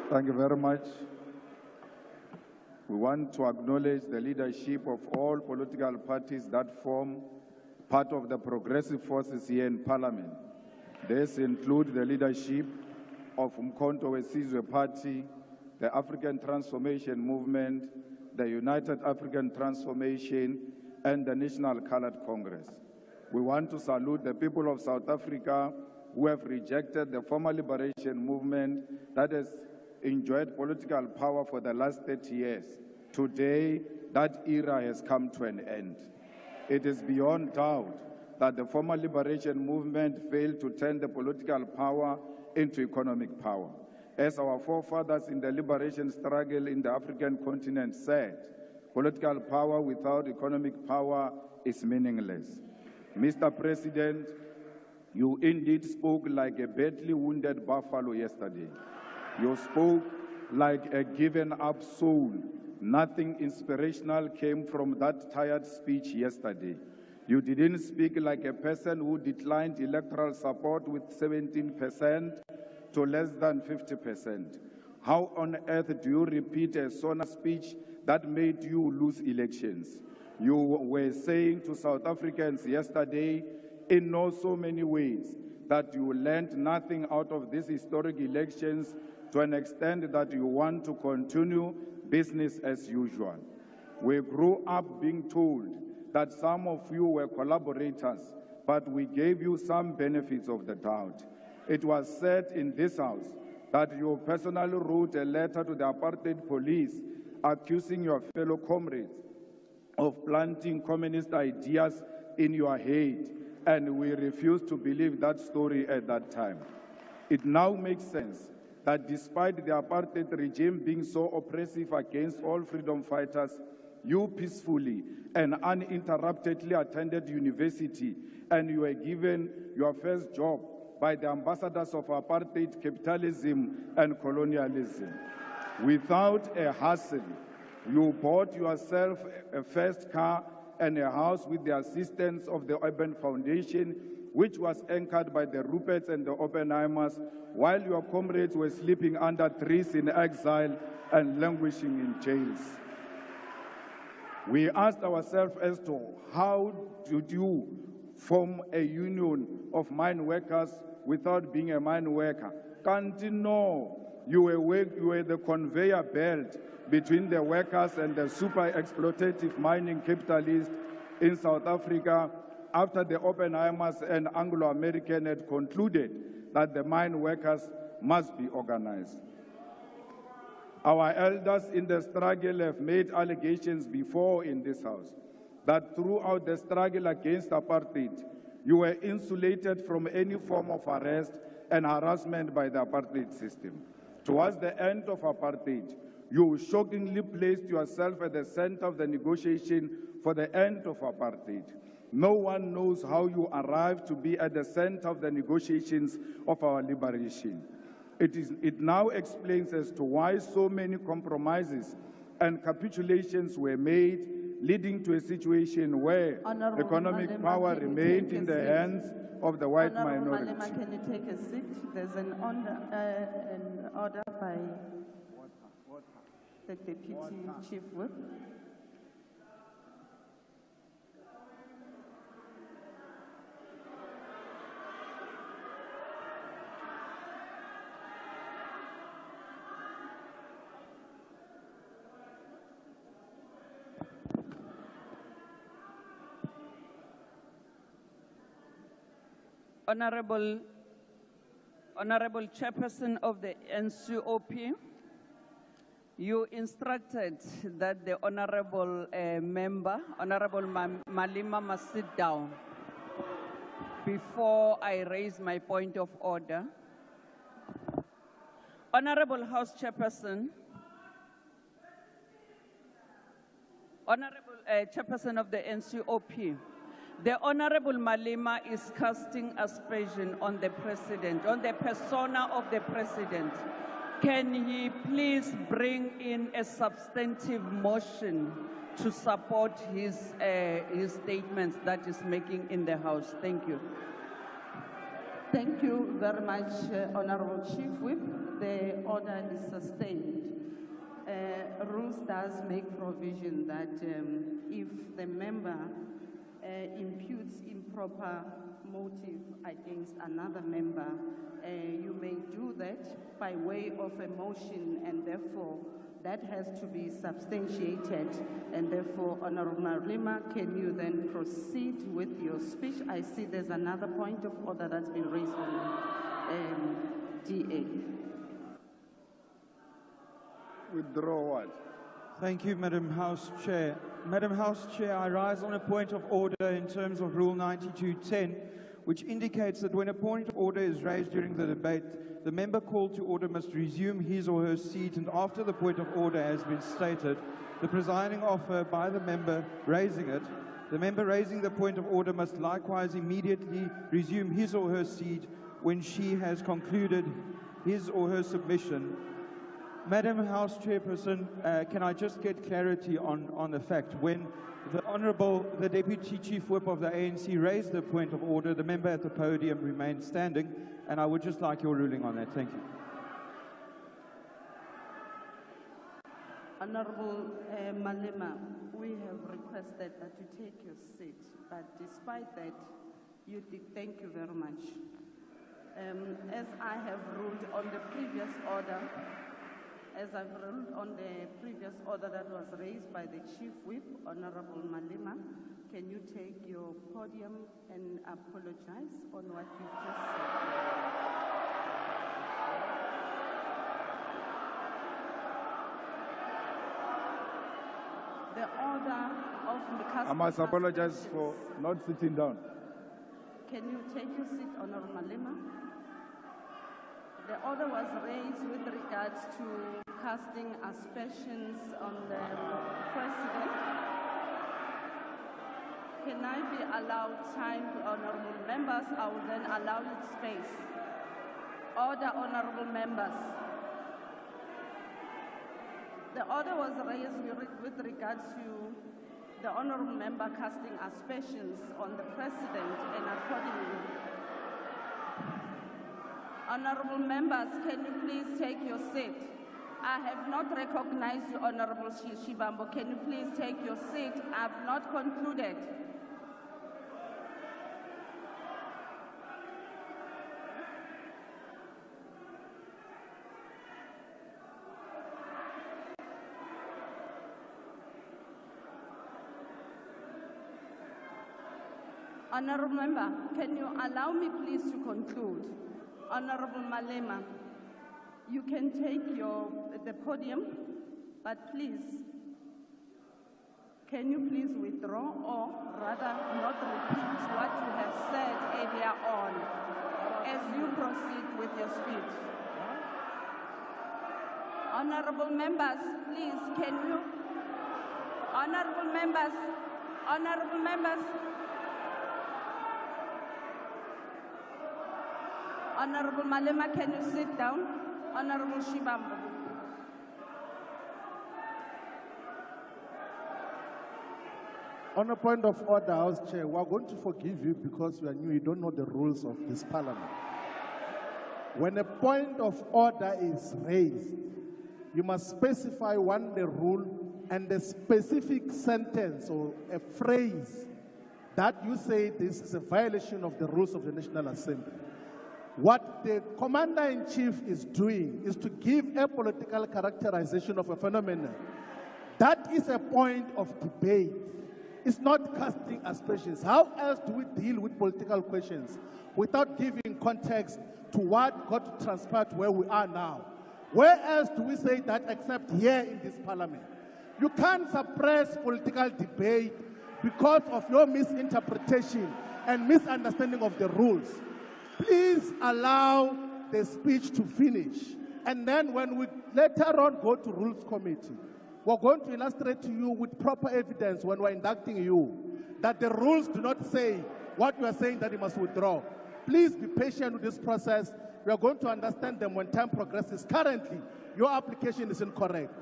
Thank you very much. We want to acknowledge the leadership of all political parties that form part of the progressive forces here in Parliament. This includes the leadership of Umkhonto weSizwe Party, the African Transformation Movement, the United African Transformation, and the National Colored Congress. We want to salute the people of South Africa who have rejected the former liberation movement that has enjoyed political power for the last 30 years. Today, that era has come to an end. It is beyond doubt that the former liberation movement failed to turn the political power into economic power. As our forefathers in the liberation struggle in the African continent said, political power without economic power is meaningless. Mr. President, you indeed spoke like a badly wounded buffalo yesterday. You spoke like a given-up soul. Nothing inspirational came from that tired speech yesterday. You didn't speak like a person who declined electoral support with 17% to less than 50%. How on earth do you repeat a Sona speech that made you lose elections? You were saying to South Africans yesterday, in so many ways, that you learned nothing out of these historic elections to an extent that you want to continue business as usual. We grew up being told that some of you were collaborators, but we gave you some benefits of the doubt. It was said in this house that you personally wrote a letter to the apartheid police accusing your fellow comrades of planting communist ideas in your head, and we refused to believe that story at that time. It now makes sense that despite the apartheid regime being so oppressive against all freedom fighters, you peacefully and uninterruptedly attended university and you were given your first job by the ambassadors of apartheid, capitalism, and colonialism. Without a hassle, you bought yourself a first car and a house with the assistance of the Urban Foundation, which was anchored by the Ruperts and the Oppenheimers, while your comrades were sleeping under trees in exile and languishing in jails. We asked ourselves as to how did you form a union of mine workers without being a mine worker? Can't you know? You were the conveyor belt between the workers and the super exploitative mining capitalists in South Africa after the Oppenheimers and Anglo-American had concluded that the mine workers must be organized. Our elders in the struggle have made allegations before in this house that throughout the struggle against apartheid, you were insulated from any form of arrest and harassment by the apartheid system. Towards the end of apartheid, you shockingly placed yourself at the center of the negotiation for the end of apartheid. No one knows how you arrived to be at the center of the negotiations of our liberation. It now explains as to why so many compromises and capitulations were made, leading to a situation where economic power remained in the hands of the white minority. Malema, can you take a seat? There's an order by the Deputy Chief Whip. Honorable Chairperson of the NCOP, you instructed that the Honorable member, Honorable Malema, must sit down. Before I raise my point of order, Honorable House Chairperson, Honorable Chairperson of the NCOP, the Honorable Malema is casting aspersion on the President, on the persona of the President. Can he please bring in a substantive motion to support his statements that he's making in the House? Thank you. Thank you very much, Honorable Chief Whip. The order is sustained. Rules does make provision that if the member imputes improper motive against another member, you may do that by way of a motion, and therefore that has to be substantiated. And therefore, Honorable Malema, can you then proceed with your speech? I see there's another point of order that's been raised on DA. Withdraw what? Thank you, Madam House Chair. Madam House Chair, I rise on a point of order in terms of Rule 92.10, which indicates that when a point of order is raised during the debate, the member called to order must resume his or her seat, and after the point of order has been stated, the presiding officer by the member raising it, the member raising the point of order must likewise immediately resume his or her seat when she has concluded his or her submission. Madam House Chairperson, can I just get clarity on the fact when the Deputy Chief Whip of the ANC raised the point of order, the member at the podium remained standing, and I would just like your ruling on that. Thank you. Honorable Malema, we have requested that you take your seat, but despite that, thank you very much. As I have ruled on the previous order, that was raised by the Chief Whip, Honorable Malema, can you take your podium and apologize on what you've just said? The order of the I must apologize for not sitting down. Can you take your seat, Honorable Malema? The order was raised with regards to casting aspersions on the President. Can I be allowed time, honorable members? I will then allow you space. Order, honorable members. The order was raised with regards to the honorable member casting aspersions on the President, and accordingly. Honorable members, can you please take your seat? I have not recognized you, Honorable Shibambo. Can you please take your seat? I have not concluded. Honorable member, can you allow me please to conclude? Honorable Malema, you can take the podium, but please, can you please withdraw or rather not repeat what you have said earlier on as you proceed with your speech? Honorable members, please, can you? Honorable members, honorable members. Honorable Malema, can you sit down? Honorable Shibambo. On a point of order, House Chair, we are going to forgive you because you are new, you don't know the rules of this parliament. When a point of order is raised, you must specify the rule and the specific sentence or a phrase that you say this is a violation of the rules of the National Assembly. What the Commander-in-Chief is doing is to give a political characterization of a phenomenon. That is a point of debate. It's not casting aspersions. How else do we deal with political questions without giving context to what got to transpire to where we are now? Where else do we say that except here in this parliament? You can't suppress political debate because of your misinterpretation and misunderstanding of the rules. Please allow the speech to finish. And then when we later on go to Rules Committee, we're going to illustrate to you with proper evidence when we're inducting you that the rules do not say what you are saying that you must withdraw. Please be patient with this process. We are going to understand them when time progresses. Currently, your application is incorrect.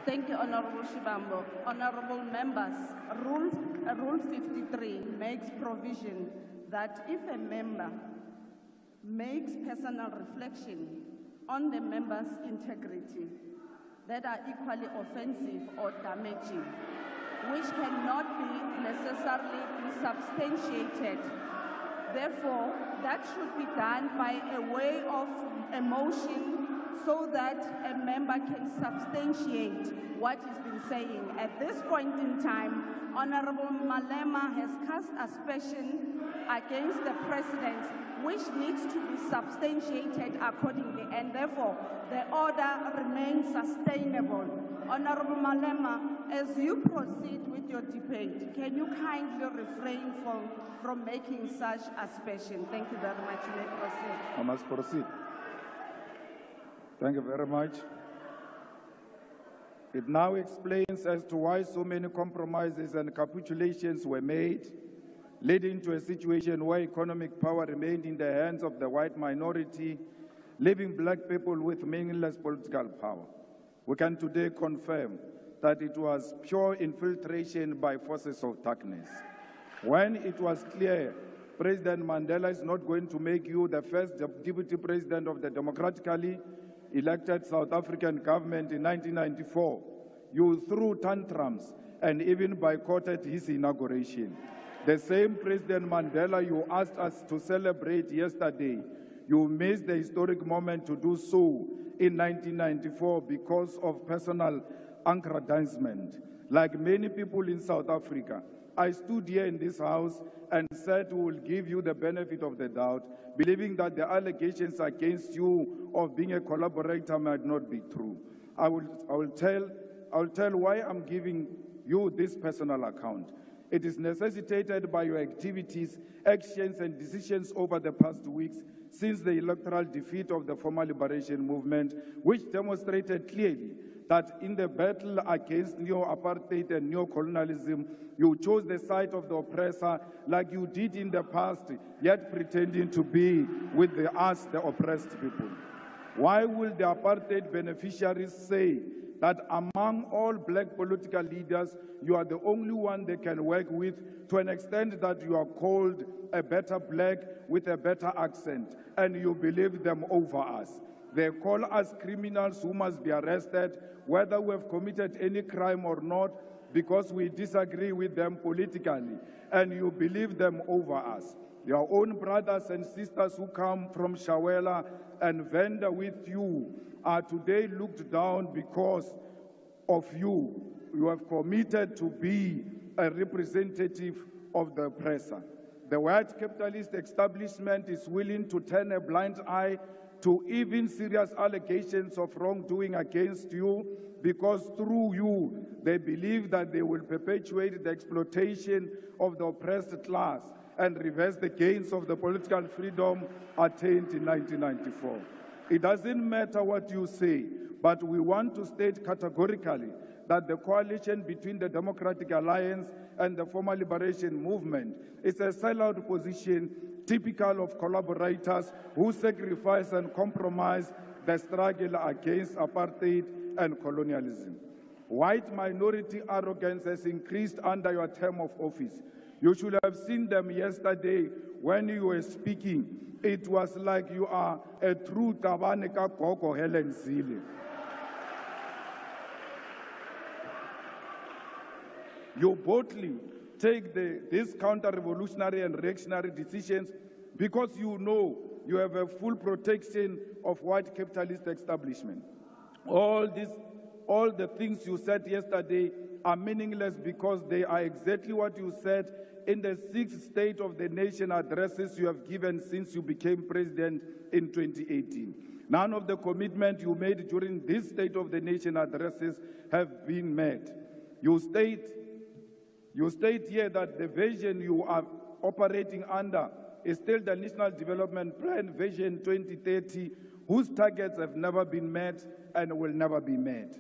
Thank you, Honorable Shibambo. Honorable members, Rule 53 makes provision that if a member makes personal reflection on the member's integrity that are equally offensive or damaging, which cannot be necessarily be substantiated. Therefore, that should be done by a way of a motion so that a member can substantiate what he's been saying. At this point in time, Honorable Malema has cast aspersion against the President, which needs to be substantiated accordingly, and therefore the order remains sustainable. Honorable Malema, as you proceed with your debate, can you kindly refrain from making such aspersion? Thank you very much. You may proceed. I must proceed. Thank you very much. It now explains as to why so many compromises and capitulations were made, leading to a situation where economic power remained in the hands of the white minority, leaving black people with meaningless political power. We can today confirm that it was pure infiltration by forces of darkness. When it was clear President Mandela is not going to make you the first deputy president of the democratically elected South African government in 1994, you threw tantrums and even boycotted his inauguration. The same President Mandela you asked us to celebrate yesterday, you missed the historic moment to do so in 1994 because of personal aggrandizement. Like many people in South Africa, I stood here in this house and said we will give you the benefit of the doubt, believing that the allegations against you of being a collaborator might not be true. I will tell why I'm giving you this personal account. It is necessitated by your activities, actions, and decisions over the past weeks since the electoral defeat of the former liberation movement, which demonstrated clearly that in the battle against neo-apartheid and neo-colonialism, you chose the side of the oppressor like you did in the past, yet pretending to be with us, the oppressed people. Why will the apartheid beneficiaries say that among all black political leaders, you are the only one they can work with, to an extent that you are called a better black with a better accent, and you believe them over us? They call us criminals who must be arrested, whether we have committed any crime or not, because we disagree with them politically, and you believe them over us. Your own brothers and sisters who come from Shawela and Venda with you are today looked down because of you. You have committed to be a representative of the oppressor. The white capitalist establishment is willing to turn a blind eye to even serious allegations of wrongdoing against you, because through you, they believe that they will perpetuate the exploitation of the oppressed class and reverse the gains of the political freedom attained in 1994. It doesn't matter what you say, but we want to state categorically that the coalition between the Democratic Alliance and the former liberation movement is a sellout position typical of collaborators who sacrifice and compromise the struggle against apartheid and colonialism. White minority arrogance has increased under your term of office. You should have seen them yesterday when you were speaking. It was like you are a true Tabaneka Koko Helen Zille. You boldly take these counter-revolutionary and reactionary decisions because you know you have a full protection of white capitalist establishment. All the things you said yesterday are meaningless because they are exactly what you said in the 6 State of the Nation addresses you have given since you became president in 2018. None of the commitments you made during these State of the Nation addresses have been met. You state here that the vision you are operating under is still the National Development Plan Vision 2030, whose targets have never been met and will never be met.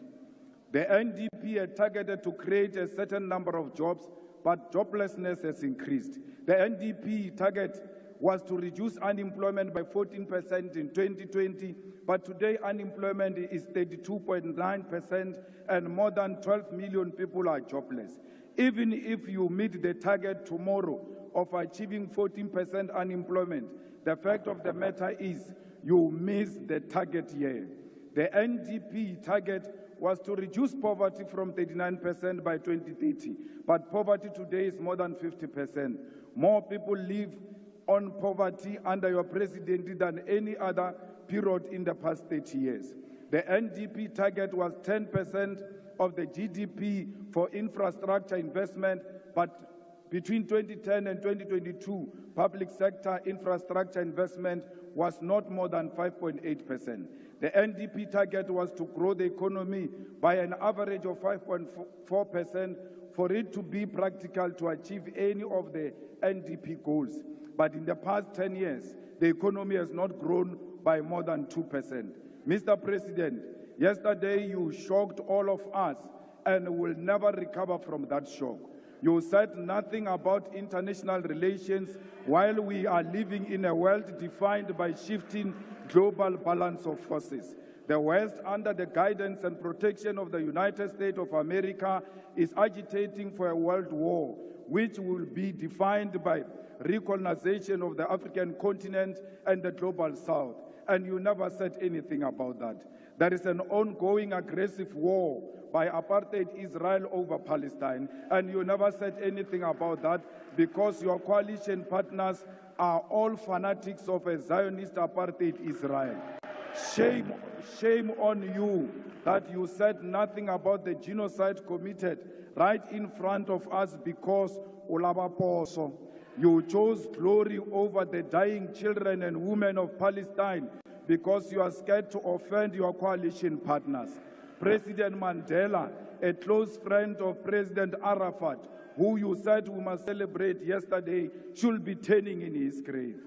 The NDP had targeted to create a certain number of jobs, but joblessness has increased. The NDP target was to reduce unemployment by 14% in 2020, but today unemployment is 32.9% and more than 12 million people are jobless. Even if you meet the target tomorrow, of achieving 14% unemployment. The fact of the matter is you missed the target year. The NDP target was to reduce poverty from 39% by 2030, but poverty today is more than 50%. More people live on poverty under your presidency than any other period in the past 30 years. The NDP target was 10% of the GDP for infrastructure investment, but between 2010 and 2022, public sector infrastructure investment was not more than 5.8%. The NDP target was to grow the economy by an average of 5.4% for it to be practical to achieve any of the NDP goals. But in the past 10 years, the economy has not grown by more than 2%. Mr. President, yesterday you shocked all of us and will never recover from that shock. You said nothing about international relations while we are living in a world defined by shifting global balance of forces. The West, under the guidance and protection of the United States of America, is agitating for a world war, which will be defined by recolonization of the African continent and the global South. And you never said anything about that. There is an ongoing aggressive war by apartheid Israel over Palestine, and you never said anything about that because your coalition partners are all fanatics of a Zionist apartheid Israel. Shame on you that you said nothing about the genocide committed right in front of us because Ramaphosa. You chose glory over the dying children and women of Palestine because you are scared to offend your coalition partners. President Mandela, a close friend of President Arafat, who you said we must celebrate yesterday, should be turning in his grave.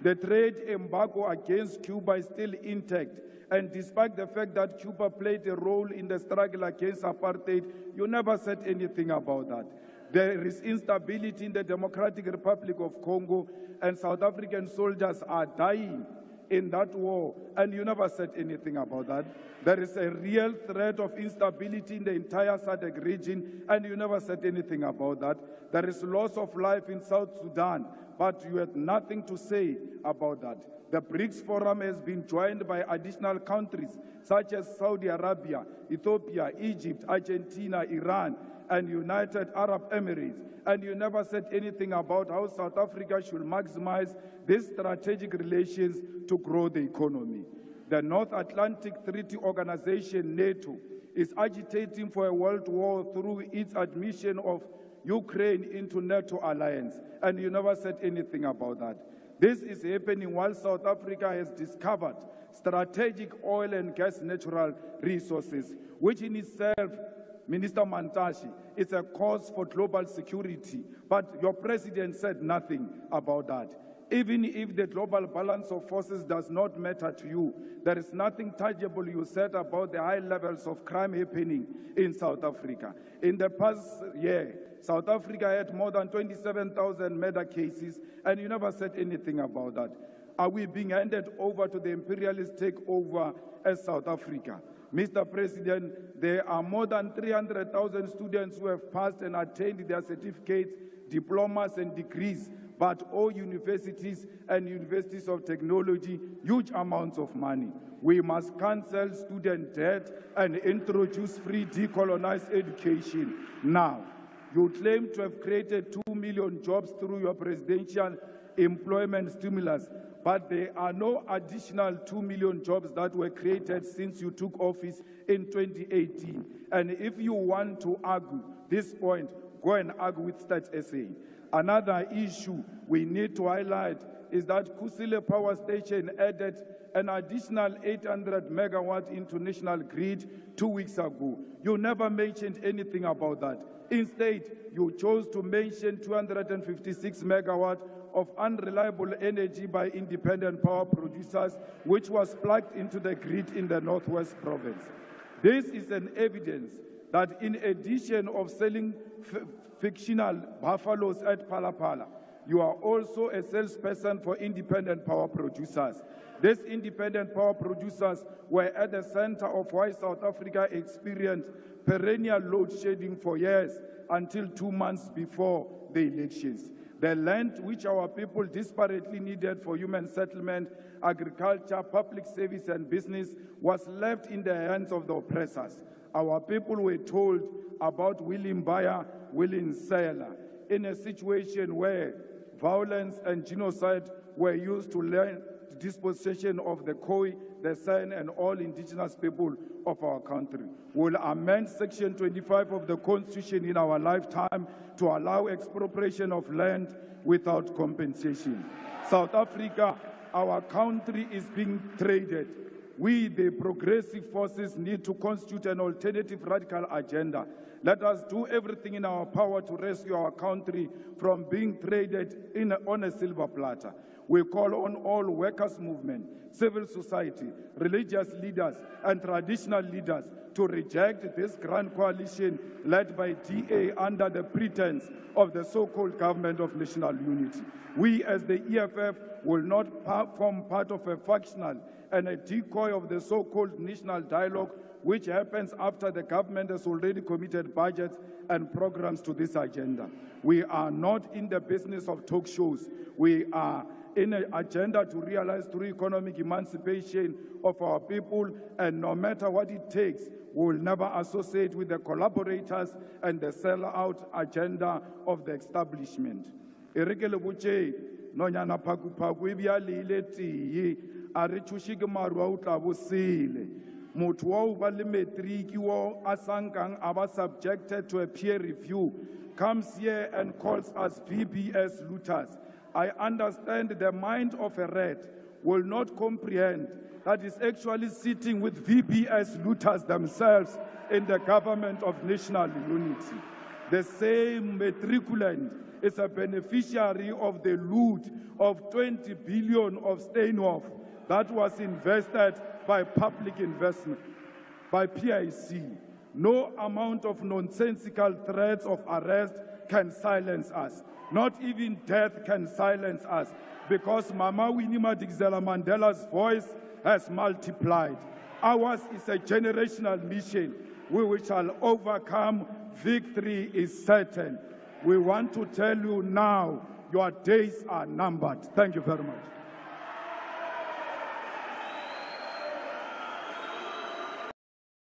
The trade embargo against Cuba is still intact, and despite the fact that Cuba played a role in the struggle against apartheid, you never said anything about that. There is instability in the Democratic Republic of Congo, and South African soldiers are dying in that war, and you never said anything about that. There is a real threat of instability in the entire SADC region, and you never said anything about that. There is loss of life in South Sudan, but you had nothing to say about that. The BRICS Forum has been joined by additional countries such as Saudi Arabia, Ethiopia, Egypt, Argentina, Iran, and United Arab Emirates. And you never said anything about how South Africa should maximize these strategic relations to grow the economy. The North Atlantic Treaty Organization, NATO, is agitating for a world war through its admission of Ukraine into NATO alliance, and you never said anything about that. This is happening while South Africa has discovered strategic oil and gas natural resources, which in itself, Minister Mantashe, is a cause for global security. But your president said nothing about that. Even if the global balance of forces does not matter to you, there is nothing tangible you said about the high levels of crime happening in South Africa. In the past year, South Africa had more than 27,000 murder cases, and you never said anything about that. Are we being handed over to the imperialist takeover as South Africa? Mr. President, there are more than 300,000 students who have passed and attained their certificates, diplomas, and degrees, but all universities and universities of technology, huge amounts of money. We must cancel student debt and introduce free decolonized education now. You claim to have created 2 million jobs through your presidential employment stimulus, but there are no additional 2 million jobs that were created since you took office in 2018. And if you want to argue this point, go and argue with Stats SA. Another issue we need to highlight is that Kusile Power Station added an additional 800 megawatts into national grid 2 weeks ago. You never mentioned anything about that. Instead, you chose to mention 256 megawatts of unreliable energy by independent power producers, which was plugged into the grid in the Northwest Province. This is an evidence that in addition of selling fictional buffaloes at Palapala, you are also a salesperson for independent power producers. These independent power producers were at the center of why South Africa experienced perennial load shedding for years until 2 months before the elections. The land which our people desperately needed for human settlement, agriculture, public service, and business was left in the hands of the oppressors. Our people were told about willing buyer, willing seller, in a situation where violence and genocide were used to learn the dispossession of the Khoi, the San, and all indigenous people of our country. We'll amend Section 25 of the Constitution in our lifetime to allow expropriation of land without compensation. South Africa, our country is being traded. We, the progressive forces, need to constitute an alternative radical agenda. Let us do everything in our power to rescue our country from being traded on a silver platter. We call on all workers' movement, civil society, religious leaders, and traditional leaders to reject this grand coalition led by DA under the pretense of the so-called government of national unity. We, as the EFF, will not form part of a factional and a decoy of the so-called national dialogue, which happens after the government has already committed budgets and programs to this agenda. We are not in the business of talk shows. We are in an agenda to realize through economic emancipation of our people, and no matter what it takes, we will never associate with the collaborators and the sellout agenda of the establishment. Erekele buche nonyana phaku phaku ebiale ile tiye are thushike maru a utla bosile motho wa o ba le matric wo a sankang aba subjected to a peer review comes here and calls us VBS looters. I understand the mind of a rat will not comprehend that is actually sitting with VBS looters themselves in the government of national unity. The same matriculant is a beneficiary of the loot of 20 billion of Steinhoff that was invested by public investment, by PIC. No amount of nonsensical threats of arrest can silence us. Not even death can silence us, because Mama Winnie Madikizela Mandela's voice has multiplied. Ours is a generational mission. We shall overcome. Victory is certain. We want to tell you now, your days are numbered. Thank you very much.